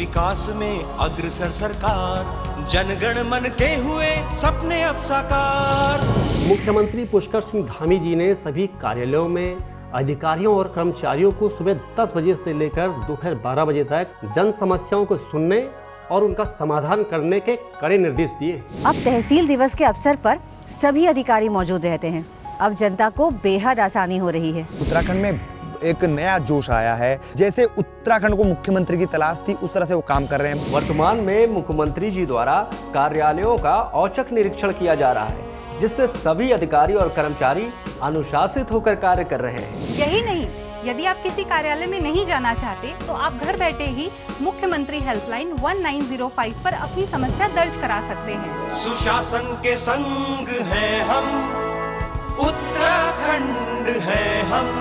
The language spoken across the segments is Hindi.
विकास में अग्रसर सरकार, जनगण मन के हुए सपने अब साकार। मुख्यमंत्री पुष्कर सिंह धामी जी ने सभी कार्यालयों में अधिकारियों और कर्मचारियों को सुबह 10 बजे से लेकर दोपहर 12 बजे तक जन समस्याओं को सुनने और उनका समाधान करने के कड़े निर्देश दिए। अब तहसील दिवस के अवसर पर सभी अधिकारी मौजूद रहते हैं। अब जनता को बेहद आसानी हो रही है। उत्तराखंड में एक नया जोश आया है। जैसे उत्तराखंड को मुख्यमंत्री की तलाश थी, उस तरह से वो काम कर रहे हैं। वर्तमान में मुख्यमंत्री जी द्वारा कार्यालयों का औचक निरीक्षण किया जा रहा है, जिससे सभी अधिकारी और कर्मचारी अनुशासित होकर कार्य कर रहे हैं। यही नहीं, यदि आप किसी कार्यालय में नहीं जाना चाहते तो आप घर बैठे ही मुख्यमंत्री हेल्पलाइन 1905 पर अपनी समस्या दर्ज करा सकते हैं। सुशासन के संग हैं हम, उत्तराखंड है हम।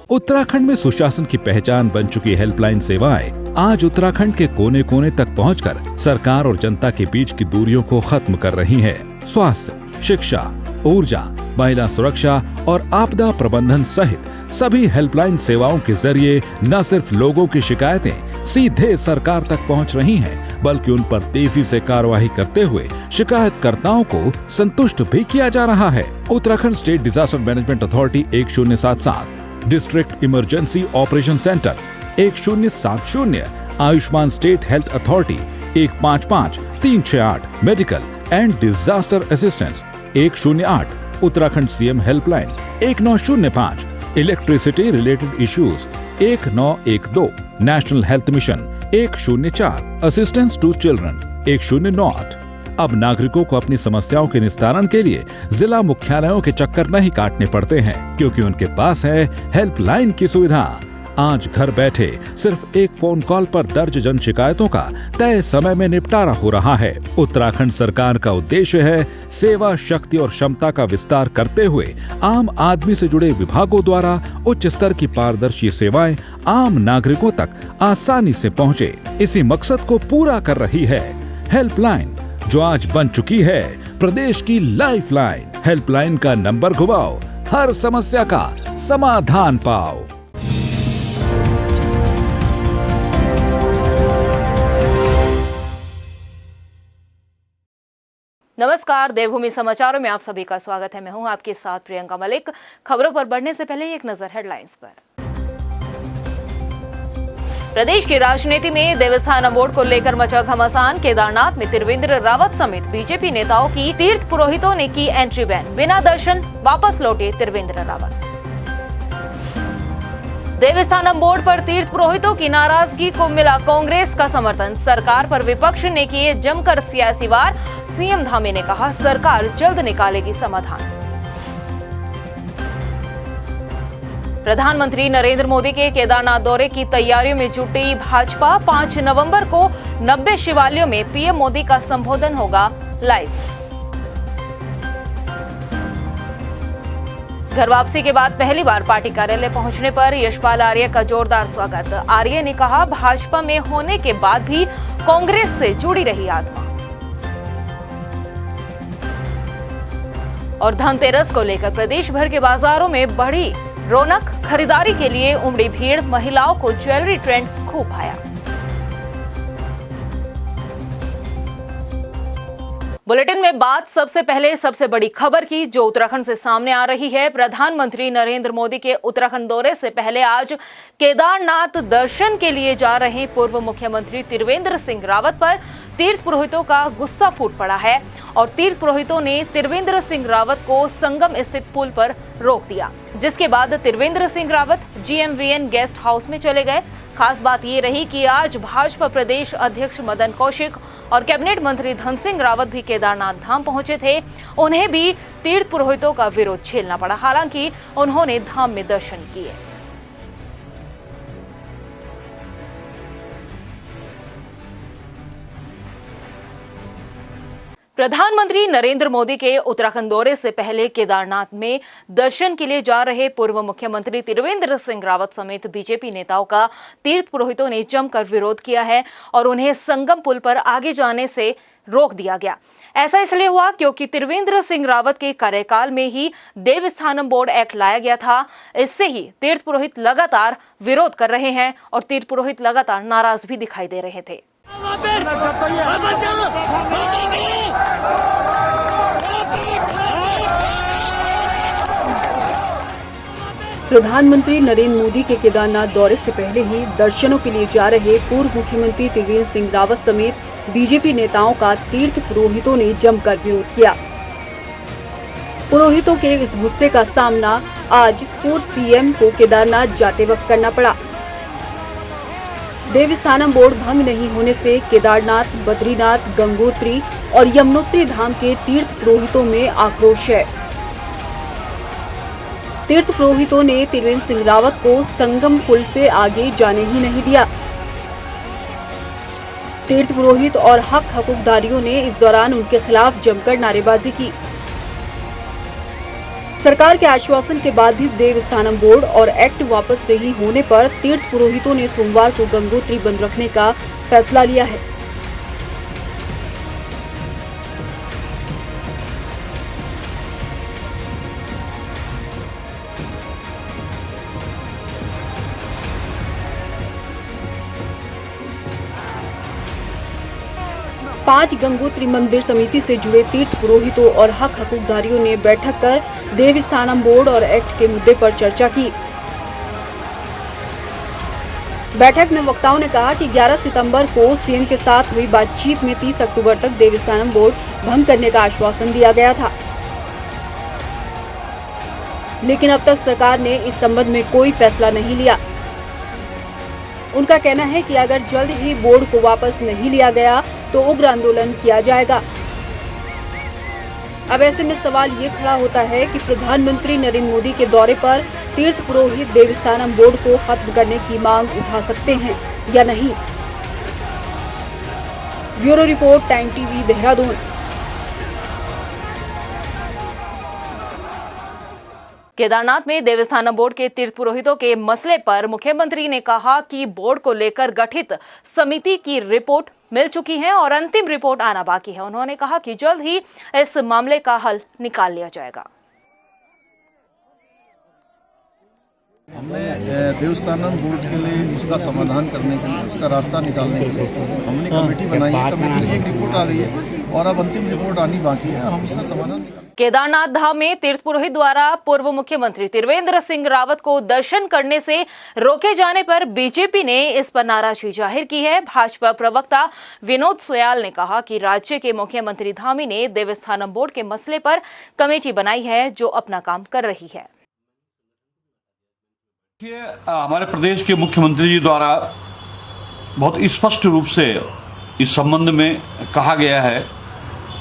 उत्तराखंड में सुशासन की पहचान बन चुकी हेल्पलाइन सेवाएं आज उत्तराखंड के कोने कोने तक पहुंचकर सरकार और जनता के बीच की दूरियों को खत्म कर रही हैं। स्वास्थ्य, शिक्षा, ऊर्जा, महिला सुरक्षा और आपदा प्रबंधन सहित सभी हेल्पलाइन सेवाओं के जरिए न सिर्फ लोगों की शिकायतें सीधे सरकार तक पहुंच रही हैं, बल्कि उन पर तेजी से कार्रवाई करते हुए शिकायतकर्ताओं को संतुष्ट भी किया जा रहा है। Uttarakhand state disaster management authority 1077, district emergency operation centre 1070, Ayushman state health authority 155368, medical and disaster assistance 108, Uttarakhand CM helpline 1905, electricity related issues 1912, national health mission 104, assistance to children 1098। अब नागरिकों को अपनी समस्याओं के निस्तारण के लिए जिला मुख्यालयों के चक्कर नहीं काटने पड़ते हैं, क्योंकि उनके पास है हेल्पलाइन की सुविधा। आज घर बैठे सिर्फ एक फोन कॉल पर दर्ज जन शिकायतों का तय समय में निपटारा हो रहा है। उत्तराखंड सरकार का उद्देश्य है सेवा शक्ति और क्षमता का विस्तार करते हुए आम आदमी से जुड़े विभागों द्वारा उच्च स्तर की पारदर्शी सेवाएं आम नागरिकों तक आसानी से पहुँचे। इसी मकसद को पूरा कर रही है हेल्पलाइन, जो आज बन चुकी है प्रदेश की लाइफलाइन। हेल्पलाइन का नंबर घुमाओ, हर समस्या का समाधान पाओ। नमस्कार, देवभूमि समाचारों में आप सभी का स्वागत है। मैं हूं आपके साथ प्रियंका मलिक। खबरों पर बढ़ने से पहले एक नजर हेडलाइंस पर। प्रदेश की राजनीति में देवस्थानम बोर्ड को लेकर मचा घमासान। केदारनाथ में त्रिवेंद्र रावत समेत बीजेपी नेताओं की तीर्थ पुरोहितों ने की एंट्री बैन, बिना दर्शन वापस लौटे त्रिवेंद्र रावत। देवस्थानम बोर्ड पर तीर्थ पुरोहितों की नाराजगी को मिला कांग्रेस का समर्थन। सरकार पर विपक्ष ने किए जमकर सियासी वार। सीएम धामी ने कहा सरकार जल्द निकालेगी समाधान। प्रधानमंत्री नरेंद्र मोदी के केदारनाथ दौरे की तैयारियों में जुटी भाजपा। 5 नवंबर को 90 शिवालयों में पीएम मोदी का संबोधन होगा लाइव। घर वापसी के बाद पहली बार पार्टी कार्यालय पहुंचने पर यशपाल आर्य का जोरदार स्वागत। आर्य ने कहा भाजपा में होने के बाद भी कांग्रेस से जुड़ी रही आत्मा। और धनतेरस को लेकर प्रदेश भर के बाजारों में बढ़ी रौनक, खरीदारी के लिए उमड़ी भीड़। महिलाओं को ज्वेलरी ट्रेंड खूब भाया। बुलेटिन में बात सबसे पहले सबसे बड़ी खबर की, जो उत्तराखंड से सामने आ रही है। प्रधानमंत्री नरेंद्र मोदी के उत्तराखंड दौरे से पहले आज केदारनाथ दर्शन के लिए जा रहे पूर्व मुख्यमंत्री त्रिवेंद्र सिंह रावत पर तीर्थ पुरोहितों का गुस्सा फूट पड़ा है और तीर्थ पुरोहितों ने त्रिवेंद्र सिंह रावत को संगम स्थित पुल पर रोक दिया, जिसके बाद Trivendra Singh Rawat GMVN guest house में चले गए। खास बात ये रही कि आज भाजपा प्रदेश अध्यक्ष मदन कौशिक और कैबिनेट मंत्री धन सिंह रावत भी केदारनाथ धाम पहुंचे थे। उन्हें भी तीर्थ पुरोहितों का विरोध झेलना पड़ा, हालांकि उन्होंने धाम में दर्शन किए। प्रधानमंत्री नरेंद्र मोदी के उत्तराखंड दौरे से पहले केदारनाथ में दर्शन के लिए जा रहे पूर्व मुख्यमंत्री त्रिवेंद्र सिंह रावत समेत बीजेपी नेताओं का तीर्थ पुरोहितों ने जमकर विरोध किया है और उन्हें संगम पुल पर आगे जाने से रोक दिया गया। ऐसा इसलिए हुआ क्योंकि त्रिवेंद्र सिंह रावत के कार्यकाल में ही देवस्थानम बोर्ड एक्ट लाया गया था। इससे ही तीर्थ पुरोहित लगातार विरोध कर रहे हैं और तीर्थ पुरोहित लगातार नाराज भी दिखाई दे रहे थे। प्रधानमंत्री नरेंद्र मोदी के केदारनाथ दौरे से पहले ही दर्शनों के लिए जा रहे पूर्व मुख्यमंत्री त्रिवेंद्र सिंह रावत समेत बीजेपी नेताओं का तीर्थ पुरोहितों ने जमकर विरोध किया। पुरोहितों के इस गुस्से का सामना आज पूर्व सीएम को केदारनाथ जाते वक्त करना पड़ा। देवस्थानम बोर्ड भंग नहीं होने से केदारनाथ, बद्रीनाथ, गंगोत्री और यमुनोत्री धाम के तीर्थ पुरोहितों में आक्रोश है। तीर्थ पुरोहितों ने त्रिवेंद्र सिंह रावत को संगम पुल से आगे जाने ही नहीं दिया। तीर्थ पुरोहित और हकूकदारियों ने इस दौरान उनके खिलाफ जमकर नारेबाजी की। सरकार के आश्वासन के बाद भी देवस्थानम बोर्ड और एक्ट वापस नहीं होने पर तीर्थ पुरोहितों ने सोमवार को गंगोत्री बंद रखने का फैसला लिया है। पांच गंगोत्री मंदिर समिति से जुड़े तीर्थ पुरोहितों और हकूकदारियों ने बैठक कर देवस्थानम बोर्ड और एक्ट के मुद्दे पर चर्चा की। बैठक में वक्ताओं ने कहा कि 11 सितंबर को सीएम के साथ हुई बातचीत में 30 अक्टूबर तक देवस्थानम बोर्ड भंग करने का आश्वासन दिया गया था, लेकिन अब तक सरकार ने इस संबंध में कोई फैसला नहीं लिया। उनका कहना है कि अगर जल्द ही बोर्ड को वापस नहीं लिया गया तो उग्र आंदोलन किया जाएगा। अब ऐसे में सवाल ये खड़ा होता है कि प्रधानमंत्री नरेंद्र मोदी के दौरे पर तीर्थ पुरोहित देवस्थानम बोर्ड को खत्म करने की मांग उठा सकते हैं या नहीं। Bureau report, time TV, Dehradun. Kedarnath में देवस्थानम बोर्ड के तीर्थ पुरोहितों के मसले पर मुख्यमंत्री ने कहा कि बोर्ड को लेकर गठित समिति की रिपोर्ट मिल चुकी है और अंतिम रिपोर्ट आना बाकी है। उन्होंने कहा कि जल्द ही इस मामले का हल निकाल लिया जाएगा। हमने देवस्थानम बोर्ड के लिए उसका समाधान करने के लिए, उसका रास्ता निकालने के लिए हमने कमेटी बनाई है। कमेटी की एक रिपोर्ट आ गई है और अब अंतिम रिपोर्ट आनी बाकी है। हम उसका समाधान केदारनाथ धाम में तीर्थ पुरोहित द्वारा पूर्व मुख्यमंत्री त्रिवेंद्र सिंह रावत को दर्शन करने से रोके जाने पर बीजेपी ने इस पर नाराजगी जाहिर की है। भाजपा प्रवक्ता विनोद सोयाल ने कहा कि राज्य के मुख्यमंत्री धामी ने देवस्थानम बोर्ड के मसले पर कमेटी बनाई है जो अपना काम कर रही है। हमारे प्रदेश के मुख्यमंत्री जी द्वारा बहुत स्पष्ट रूप से इस संबंध में कहा गया है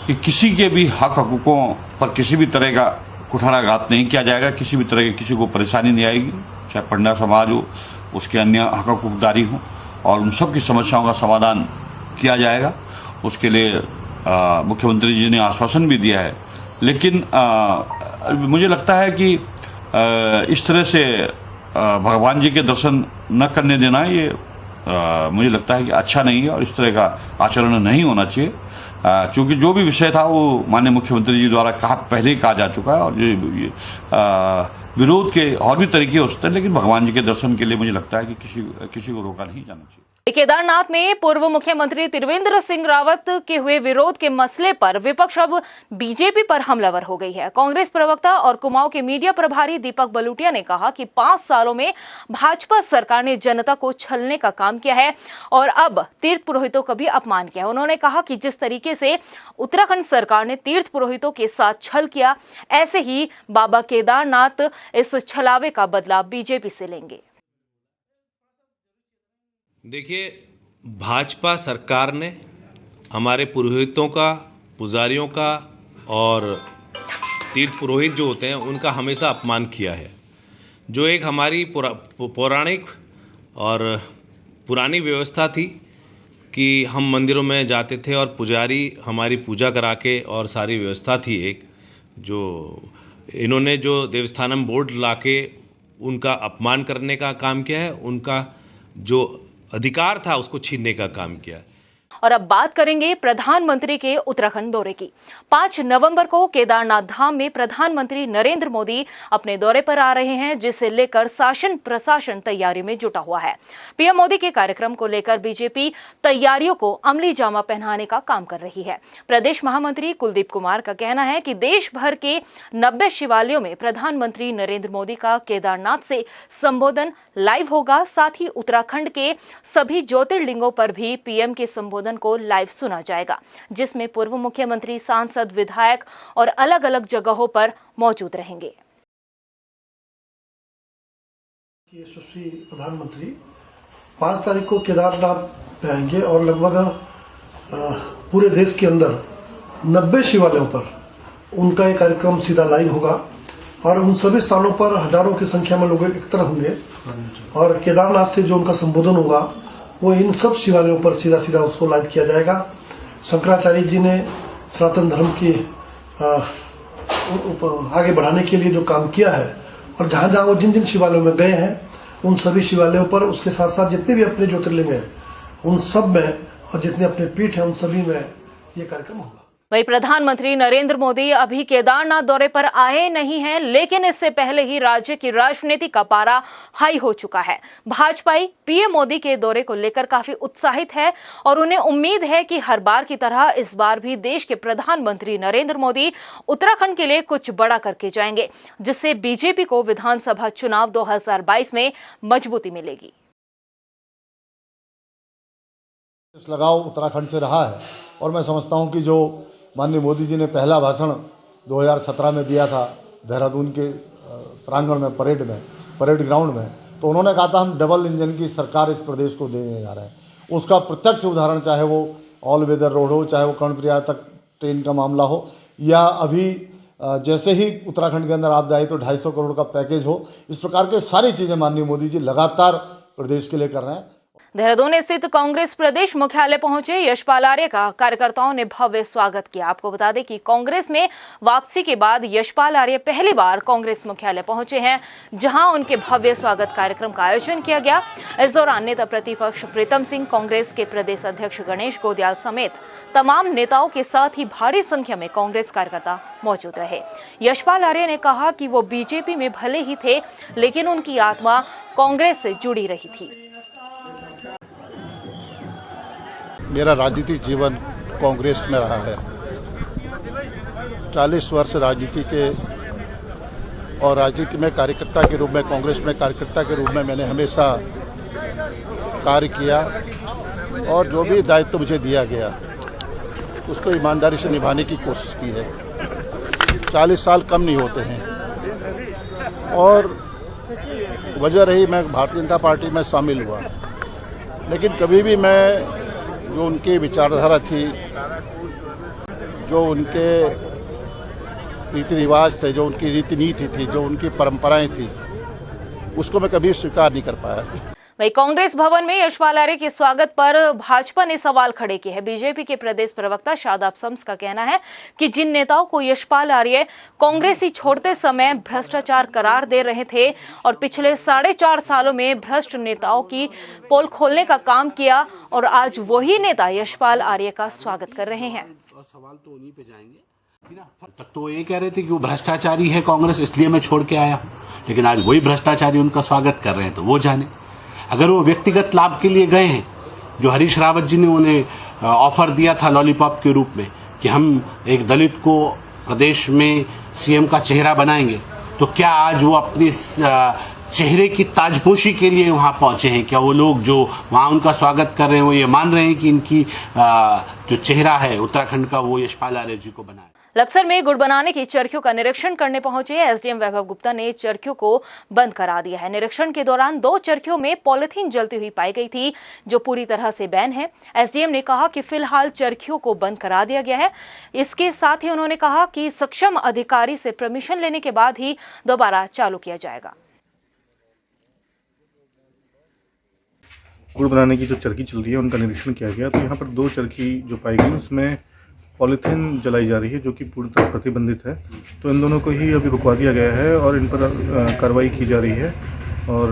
कि किसी के भी हकूकों पर किसी भी तरह का कुठाराघात नहीं किया जाएगा, किसी भी तरह की किसी को परेशानी नहीं आएगी, चाहे पंडा समाज हो, उसके अन्य हकूकदारी हो, और उन सब की समस्याओं का समाधान किया जाएगा। उसके लिए मुख्यमंत्री जी ने आश्वासन भी दिया है। लेकिन मुझे लगता है कि इस तरह से भगवान जी के दर्शन न करने देना ये मुझे लगता है कि अच्छा नहीं है और इस तरह का आचरण नहीं होना चाहिए, क्योंकि जो भी विषय था वो माननीय मुख्यमंत्री जी द्वारा पहले ही कहा जा चुका है और जो विरोध के और भी तरीके हो सकते हैं, लेकिन भगवान जी के दर्शन के लिए मुझे लगता है कि किसी को रोका नहीं जाना चाहिए। केदारनाथ में पूर्व मुख्यमंत्री त्रिवेंद्र सिंह रावत के हुए विरोध के मसले पर विपक्ष अब बीजेपी पर हमलावर हो गई है। कांग्रेस प्रवक्ता और कुमाऊं के मीडिया प्रभारी दीपक बलूटिया ने कहा कि 5 सालों में भाजपा सरकार ने जनता को छलने का काम किया है और अब तीर्थ पुरोहितों का भी अपमान किया है। उन्होंने कहा कि जिस तरीके से उत्तराखंड सरकार ने तीर्थ पुरोहितों के साथ छल किया, ऐसे ही बाबा केदारनाथ इस छलावे का बदला बीजेपी से लेंगे। देखिए, भाजपा सरकार ने हमारे पुरोहितों का, पुजारियों का और तीर्थ पुरोहित जो होते हैं उनका हमेशा अपमान किया है। जो एक हमारी पौराणिक और पुरानी व्यवस्था थी कि हम मंदिरों में जाते थे और पुजारी हमारी पूजा करा के, और सारी व्यवस्था थी एक, जो इन्होंने जो देवस्थानम बोर्ड लाके उनका अपमान करने का काम किया है, उनका जो अधिकार था उसको छीनने का काम किया है। और अब बात करेंगे प्रधानमंत्री के उत्तराखंड दौरे की। 5 नवंबर को केदारनाथ धाम में प्रधानमंत्री नरेंद्र मोदी अपने दौरे पर आ रहे हैं, जिसे लेकर शासन प्रशासन तैयारी में जुटा हुआ है। पीएम मोदी के कार्यक्रम को लेकर बीजेपी तैयारियों को अमली जामा पहनाने का काम कर रही है। प्रदेश महामंत्री कुलदीप कुमार का कहना है कि देश भर के 90 शिवालयों में प्रधानमंत्री नरेंद्र मोदी का केदारनाथ से संबोधन लाइव होगा। साथ ही उत्तराखंड के सभी ज्योतिर्लिंगों पर भी पीएम के संबोधन को लाइव सुना जाएगा, जिसमें पूर्व मुख्यमंत्री, सांसद, विधायक और अलग अलग जगहों पर मौजूद रहेंगे। यशस्वी प्रधानमंत्री 5 तारीख को केदारनाथ आएंगे और लगभग पूरे देश के अंदर 90 शिवालयों पर उनका एक कार्यक्रम सीधा लाइव होगा और उन सभी स्थानों पर हजारों की संख्या में लोग एकत्र होंगे और केदारनाथ से जो उनका संबोधन होगा वो इन सब शिवालयों पर सीधा सीधा उसको लाइव किया जाएगा। शंकराचार्य जी ने सनातन धर्म की आगे बढ़ाने के लिए जो काम किया है और जहाँ जहाँ वो जिन जिन शिवालयों में गए हैं उन सभी शिवालयों पर, उसके साथ साथ जितने भी अपने ज्योतिर्लिंग हैं उन सब में और जितने अपने पीठ हैं उन सभी में ये कार्यक्रम होगा। वही प्रधानमंत्री नरेंद्र मोदी अभी केदारनाथ दौरे पर आए नहीं हैं, लेकिन इससे पहले ही राज्य की राजनीति का पारा हाई हो चुका है। भाजपाई पीएम मोदी के दौरे को लेकर काफी उत्साहित है और उन्हें उम्मीद है कि हर बार की तरह इस बार भी देश के प्रधानमंत्री नरेंद्र मोदी उत्तराखंड के लिए कुछ बड़ा करके जाएंगे, जिससे बीजेपी को विधानसभा चुनाव 2022 में मजबूती मिलेगी। लगाव उत्तराखंड से रहा है और मैं समझता हूं कि जो माननीय मोदी जी ने पहला भाषण 2017 में दिया था देहरादून के प्रांगण में, परेड ग्राउंड में, तो उन्होंने कहा था हम डबल इंजन की सरकार इस प्रदेश को देने जा रहे हैं। उसका प्रत्यक्ष उदाहरण चाहे वो ऑल वेदर रोड हो, चाहे वो कर्णप्रयाग तक ट्रेन का मामला हो, या अभी जैसे ही उत्तराखंड के अंदर आपदा आई तो 250 करोड़ का पैकेज हो, इस प्रकार के सारी चीज़ें माननीय मोदी जी लगातार प्रदेश के लिए कर रहे हैं। देहरादून स्थित कांग्रेस प्रदेश मुख्यालय पहुंचे यशपाल आर्य का कार्यकर्ताओं ने भव्य स्वागत किया। आपको बता दें कि कांग्रेस में वापसी के बाद यशपाल आर्य पहली बार कांग्रेस मुख्यालय पहुंचे हैं, जहां उनके भव्य स्वागत कार्यक्रम का आयोजन किया गया। इस दौरान नेता प्रतिपक्ष प्रीतम सिंह, कांग्रेस के प्रदेश अध्यक्ष गणेश गोदियाल समेत तमाम नेताओं के साथ ही भारी संख्या में कांग्रेस कार्यकर्ता मौजूद रहे। यशपाल आर्य ने कहा कि वो बीजेपी में भले ही थे, लेकिन उनकी आत्मा कांग्रेस से जुड़ी रही थी। मेरा राजनीतिक जीवन कांग्रेस में रहा है। 40 वर्ष राजनीति के और राजनीति में कार्यकर्ता के रूप में, कांग्रेस में कार्यकर्ता के रूप में मैंने हमेशा कार्य किया और जो भी दायित्व मुझे दिया गया उसको ईमानदारी से निभाने की कोशिश की है। 40 साल कम नहीं होते हैं और वजह रही मैं भारतीय जनता पार्टी में शामिल हुआ, लेकिन कभी भी मैं जो उनकी विचारधारा थी, जो उनके रीति रिवाज थे, जो उनकी रीति नीति थी, जो उनकी परंपराएं थी, उसको मैं कभी स्वीकार नहीं कर पाया। वही कांग्रेस भवन में यशपाल आर्य के स्वागत पर भाजपा ने सवाल खड़े किए हैं। बीजेपी के प्रदेश प्रवक्ता शादाब शम्स का कहना है कि जिन नेताओं को यशपाल आर्य कांग्रेसी छोड़ते समय भ्रष्टाचार करार दे रहे थे और पिछले 4.5 सालों में भ्रष्ट नेताओं की पोल खोलने का काम किया, और आज वही नेता यशपाल आर्य का स्वागत कर रहे हैं। सवाल तो उन्हीं पे जाएंगे। तब तो ये कह रहे थे कि वो भ्रष्टाचारी है कांग्रेस, इसलिए मैं छोड़ के आया, लेकिन आज वही भ्रष्टाचारी उनका स्वागत कर रहे हैं, तो वो जाने। अगर वो व्यक्तिगत लाभ के लिए गए हैं, जो हरीश रावत जी ने उन्हें ऑफर दिया था लॉलीपॉप के रूप में कि हम एक दलित को प्रदेश में सीएम का चेहरा बनाएंगे, तो क्या आज वो अपनी चेहरे की ताजपोशी के लिए वहां पहुंचे हैं? क्या वो लोग जो वहां उनका स्वागत कर रहे हैं वो ये मान रहे हैं कि इनकी जो चेहरा है उत्तराखंड का वो यशपाल आर्य जी को बनाए? लक्सर में गुड़ बनाने की चरखियों का निरीक्षण करने पहुंचे एसडीएम वैभव गुप्ता ने चरखियों को बंद करा दिया है। निरीक्षण के दौरान 2 चरखियों में पॉलिथीन जलती हुई पाई गई थी, जो पूरी तरह से बैन है। एसडीएम ने कहा कि फिलहाल चरखियों को बंद करा दिया गया है। इसके साथ ही उन्होंने कहा कि सक्षम अधिकारी से परमिशन लेने के बाद ही दोबारा चालू किया जाएगा। गुड़ बनाने की जो चरखी चल रही है उनका निरीक्षण किया गया, तो यहाँ पर 2 चरखी जो पाई गई उसमें पॉलीथीन जलाई जा रही है जो कि पूरी तरह प्रतिबंधित है। तो इन दोनों को ही अभी रुकवा दिया गया है और इन पर कार्रवाई की जा रही है और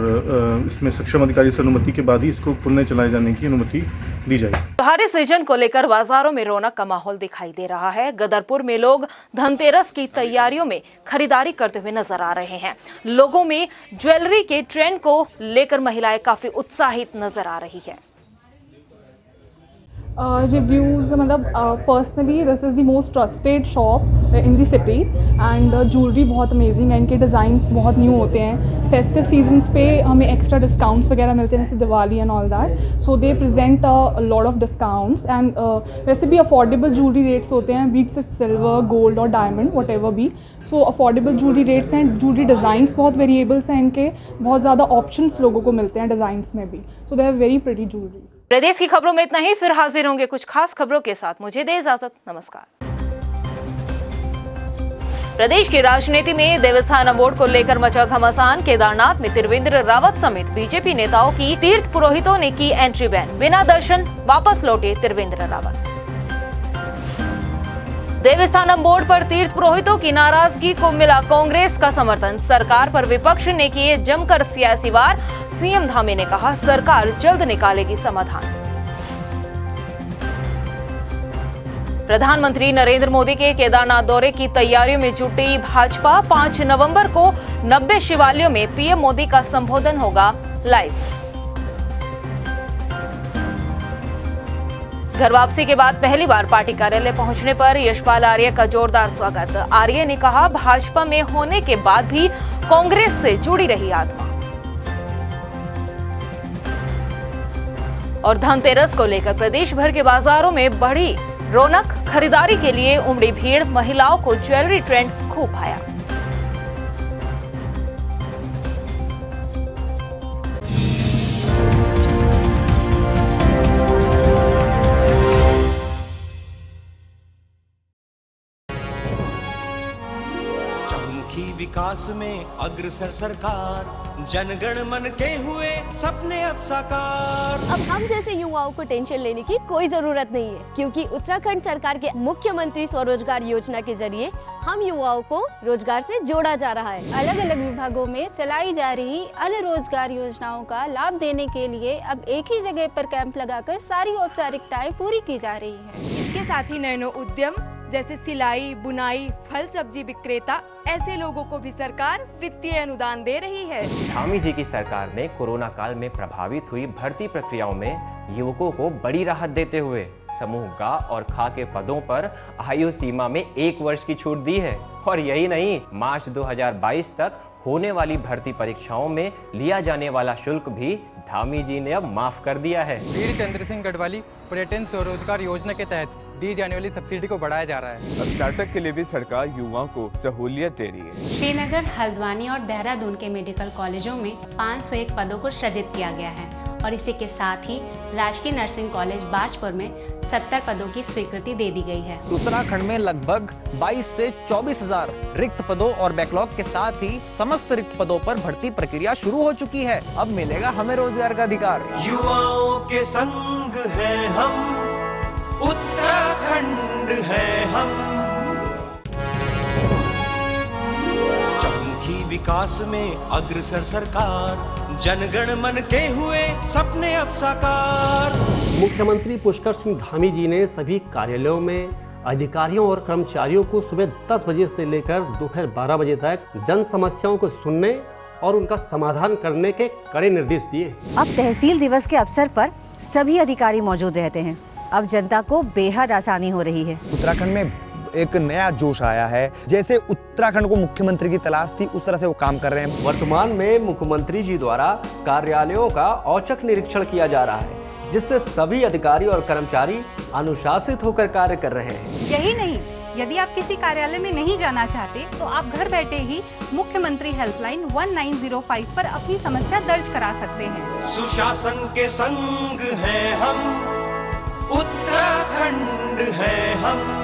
इसमें सक्षम अधिकारी से अनुमति के बाद ही इसको पुनः चलाए जाने की अनुमति दी जाएगी। त्योहारी सीजन को लेकर बाजारों में रौनक का माहौल दिखाई दे रहा है। गदरपुर में लोग धनतेरस की तैयारियों में खरीदारी करते हुए नजर आ रहे हैं। लोगों में ज्वेलरी के ट्रेंड को लेकर महिलाएं काफी उत्साहित नजर आ रही है। रिव्यूज़ मतलब personally this is the most trusted shop in the city and jewellery बहुत अमेजिंग है, इनके डिज़ाइंस बहुत न्यू होते हैं। फेस्टिव सीजन्स पे हमें एक्स्ट्रा डिस्काउंट्स वगैरह मिलते हैं जैसे Diwali and all that, so they present a lot of discounts and वैसे भी अफोर्डेबल ज्वेलरी रेट्स होते हैं, बीट्स इट सिल्वर, गोल्ड और diamond what ever be. So affordable jewellery rates हैं, ज्वेलरी डिज़ाइंस बहुत वेरिएबल्स हैं, इनके बहुत ज़्यादा ऑप्शंस लोगों को मिलते हैं डिज़ाइंस में भी, so they have very pretty jewellery. प्रदेश की खबरों में इतना ही, फिर हाजिर होंगे कुछ खास खबरों के साथ। मुझे दे इजाजत, नमस्कार। प्रदेश की राजनीति में देवस्थानम बोर्ड को लेकर मचा घमासान। केदारनाथ में त्रिवेंद्र रावत समेत बीजेपी नेताओं की तीर्थ पुरोहितों ने की एंट्री बैन, बिना दर्शन वापस लौटे त्रिवेंद्र रावत। देवस्थानम बोर्ड पर तीर्थ पुरोहितों की नाराजगी को मिला कांग्रेस का समर्थन। सरकार पर विपक्ष ने किए जमकर सियासी वार। सीएम धामी ने कहा सरकार जल्द निकालेगी समाधान। प्रधानमंत्री नरेंद्र मोदी के केदारनाथ दौरे की तैयारियों में जुटी भाजपा। 5 नवंबर को 90 शिवालयों में पीएम मोदी का संबोधन होगा लाइव। घर वापसी के बाद पहली बार पार्टी कार्यालय पहुंचने पर यशपाल आर्य का जोरदार स्वागत। आर्य ने कहा भाजपा में होने के बाद भी कांग्रेस से जुड़ी रही आत्मा। और धनतेरस को लेकर प्रदेश भर के बाजारों में बढ़ी रौनक। खरीदारी के लिए उमड़ी भीड़। महिलाओं को ज्वेलरी ट्रेंड खूब भाया। विकास में अग्रसर सरकार, जनगण मन के हुए सपने अब साकार। अब हम जैसे युवाओं को टेंशन लेने की कोई जरूरत नहीं है, क्योंकि उत्तराखंड सरकार के मुख्यमंत्री स्वरोजगार योजना के जरिए हम युवाओं को रोजगार से जोड़ा जा रहा है। अलग अलग विभागों में चलाई जा रही अन्य रोजगार योजनाओं का लाभ देने के लिए अब एक ही जगह पर कैंप लगाकर सारी औपचारिकताएं पूरी की जा रही है। इसके साथ ही नैनो उद्यम जैसे सिलाई, बुनाई, फल सब्जी विक्रेता, ऐसे लोगों को भी सरकार वित्तीय अनुदान दे रही है। धामी जी की सरकार ने कोरोना काल में प्रभावित हुई भर्ती प्रक्रियाओं में युवकों को बड़ी राहत देते हुए समूह ग और ख के पदों पर आयु सीमा में 1 वर्ष की छूट दी है। और यही नहीं, मार्च 2022 तक होने वाली भर्ती परीक्षाओं में लिया जाने वाला शुल्क भी धामी जी ने अब माफ कर दिया है। वीर चंद्र सिंह गढ़वाली पर्यटन स्वरोजगार योजना के तहत दी जाने वाली सब्सिडी को बढ़ाया जा रहा है। अब स्टार्टअप के लिए भी सरकार युवाओं को सहूलियत दे रही है। श्रीनगर, हल्द्वानी और देहरादून के मेडिकल कॉलेजों में 501 पदों को सृजित किया गया है और इसी के साथ ही राजकीय नर्सिंग कॉलेज बाजपुर में 70 पदों की स्वीकृति दे दी गई है। उत्तराखंड में लगभग 22 से 24,000 रिक्त पदों और बैकलॉग के साथ ही समस्त रिक्त पदों पर भर्ती प्रक्रिया शुरू हो चुकी है। अब मिलेगा हमें रोजगार का अधिकार। युवाओं के संग है हम, उत्तराखंड है हम। चहुमुखी विकास में अग्रसर सरकार, जनगण मन के हुए सपने अब साकार। मुख्यमंत्री पुष्कर सिंह धामी जी ने सभी कार्यालयों में अधिकारियों और कर्मचारियों को सुबह 10 बजे से लेकर दोपहर 12 बजे तक जन समस्याओं को सुनने और उनका समाधान करने के कड़े निर्देश दिए। अब तहसील दिवस के अवसर पर सभी अधिकारी मौजूद रहते हैं। अब जनता को बेहद आसानी हो रही है। उत्तराखंड में एक नया जोश आया है। जैसे उत्तराखंड को मुख्यमंत्री की तलाश थी, उस तरह से वो काम कर रहे हैं। वर्तमान में मुख्यमंत्री जी द्वारा कार्यालयों का औचक निरीक्षण किया जा रहा है, जिससे सभी अधिकारी और कर्मचारी अनुशासित होकर कार्य कर रहे हैं। यही नहीं, यदि आप किसी कार्यालय में नहीं जाना चाहते तो आप घर बैठे ही मुख्यमंत्री हेल्पलाइन 1905 पर अपनी समस्या दर्ज करा सकते हैं। सुशासन के संग है हम, उत्तराखंड है हम।